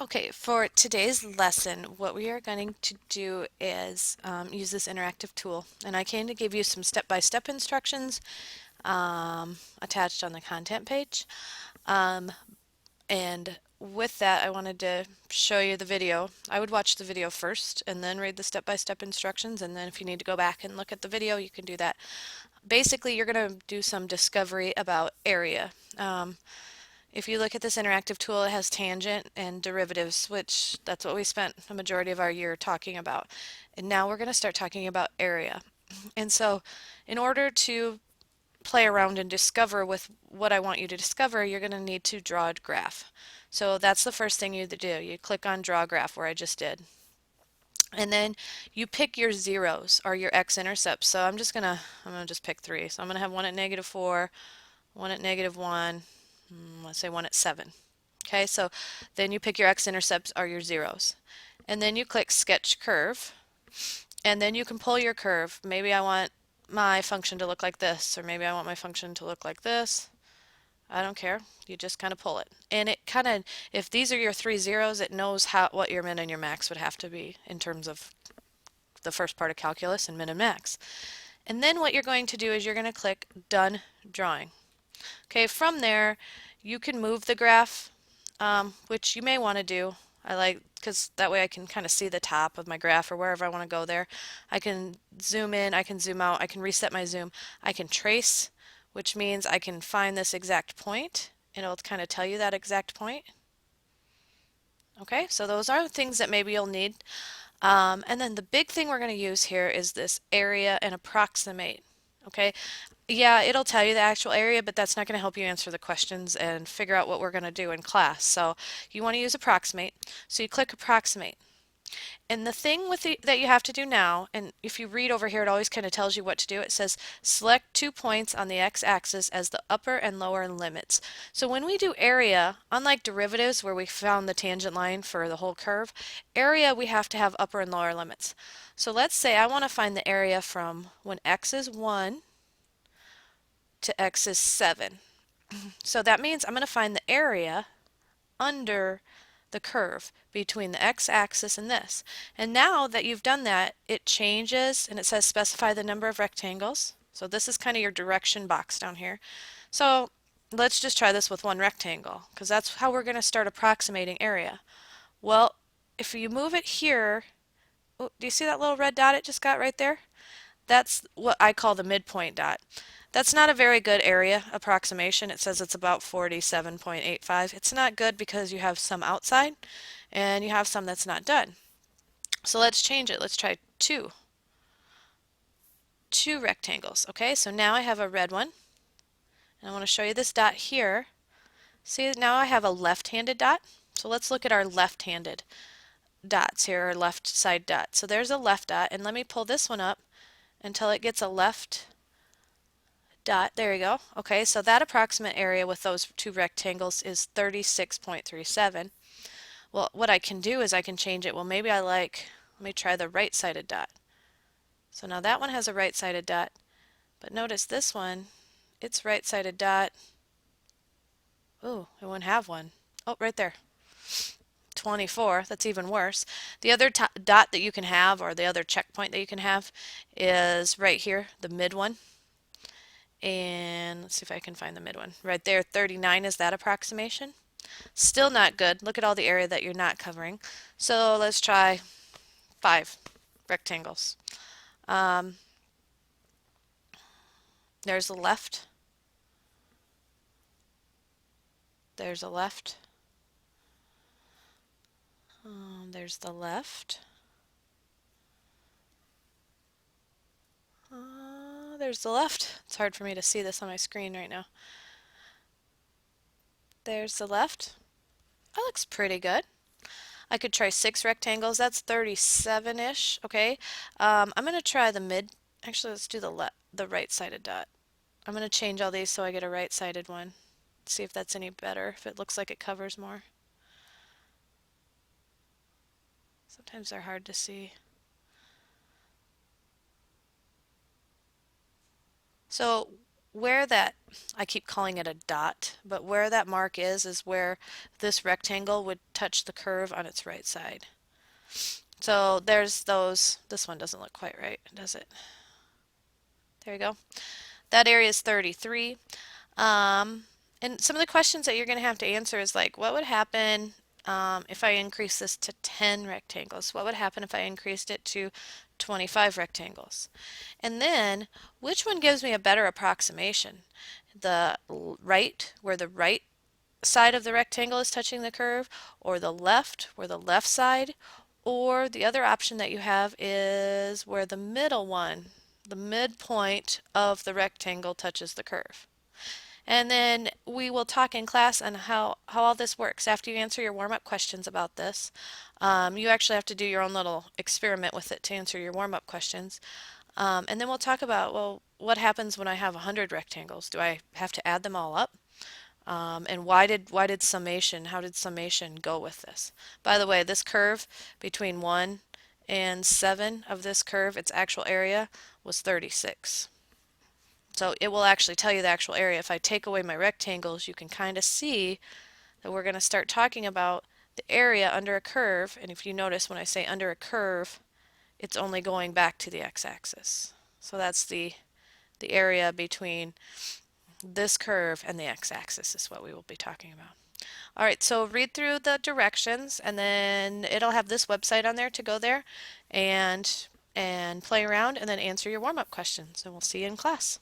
Okay, for today's lesson, what we are going to do is use this interactive tool. And I came to give you some step-by-step instructions attached on the content page. Um, and with that, I wanted to show you the video. I would watch the video first and then read the step-by-step instructions. And then if you need to go back and look at the video, you can do that. Basically, you're going to do some discovery about area. If you look at this interactive tool, it has tangent and derivatives, which that's what we spent a majority of our year talking about. And now we're going to start talking about area. And so in order to play around and discover with what I want you to discover, you're going to need to draw a graph. So that's the first thing you do. You click on draw graph where I just did. And then you pick your zeros or your x-intercepts. So I'm gonna just pick three. So I'm gonna have one at -4, one at -1, let's say one at 7. Okay, so then you pick your x-intercepts or your zeros. And then you click Sketch Curve. And then you can pull your curve. Maybe I want my function to look like this, or maybe I want my function to look like this. I don't care. You just kind of pull it. And it kind of, if these are your three zeros, it knows what your min and your max would have to be in terms of the first part of calculus and min and max. And then what you're going to do is you're going to click Done Drawing. Okay, from there, you can move the graph, which you may want to do. I like, because that way I can kind of see the top of my graph or wherever I want to go there. I can zoom in, I can zoom out, I can reset my zoom. I can trace, which means I can find this exact point, and it'll kind of tell you that exact point. Okay, so those are things that maybe you'll need. And then the big thing we're going to use here is this area and approximate. Okay, yeah, it'll tell you the actual area, but that's not going to help you answer the questions and figure out what we're going to do in class. So you want to use approximate. So you click approximate. And the thing that you have to do now, and if you read over here, it always kind of tells you what to do. It says select 2 points on the x-axis as the upper and lower limits. So when we do area, unlike derivatives where we found the tangent line for the whole curve, area we have to have upper and lower limits. So let's say I want to find the area from when x is 1 to x is 7. So that means I'm going to find the area under the curve between the x-axis and this. And now that you've done that, it changes and it says specify the number of rectangles. So this is kind of your direction box down here. So let's just try this with one rectangle because that's how we're going to start approximating area. Well, if you move it here, oh, do you see that little red dot it just got right there? That's what I call the midpoint dot. That's not a very good area approximation. It says it's about 47.85. It's not good because you have some outside and you have some that's not done. So let's change it. Let's try two rectangles. Okay, so now I have a red one. And I want to show you this dot here. See, now I have a left-handed dot. So let's look at our left-handed dots here, or left side dot. So there's a left dot, and let me pull this one up until it gets a left dot. There you go. Okay, so that approximate area with those two rectangles is 36.37. Well, what I can do is I can change it. Well, maybe let me try the right-sided dot. So now that one has a right-sided dot, but notice this one, its right-sided dot, oh, it won't have one. Oh, right there. 24, that's even worse. The other dot that you can have, or the other checkpoint that you can have, is right here, the mid one. And let's see if I can find the mid one. Right there, 39 is that approximation. Still not good. Look at all the area that you're not covering. So let's try 5 rectangles. Um, there's a left. There's a left. There's the left. There's the left. It's hard for me to see this on my screen right now. There's the left. That looks pretty good. I could try 6 rectangles. That's 37-ish. Okay. I'm going to try the mid. Actually, let's do the right-sided dot. I'm going to change all these so I get a right-sided one. See if that's any better, if it looks like it covers more. Sometimes they're hard to see. So where that, I keep calling it a dot, but where that mark is where this rectangle would touch the curve on its right side. So there's those, this one doesn't look quite right, does it? There you go. That area is 33. Um, and some of the questions that you're going to have to answer is like, what would happen if I increase this to 10 rectangles? What would happen if I increased it to 25 rectangles? And then, which one gives me a better approximation? The right, where the right side of the rectangle is touching the curve, or the left, where the left side, or the other option that you have is where the middle one, the midpoint of the rectangle touches the curve. And then we will talk in class on how all this works. After you answer your warm-up questions about this, you actually have to do your own little experiment with it to answer your warm-up questions. And then we'll talk about, well, what happens when I have 100 rectangles? Do I have to add them all up? And why did summation, how did summation go with this? By the way, this curve between 1 and 7 of this curve, its actual area was 36. So it will actually tell you the actual area. If I take away my rectangles, you can kind of see that we're going to start talking about the area under a curve. And if you notice when I say under a curve, it's only going back to the x-axis. So that's the area between this curve and the x-axis is what we will be talking about. All right, so read through the directions and then it'll have this website on there to go there and play around and then answer your warm-up questions. And we'll see you in class.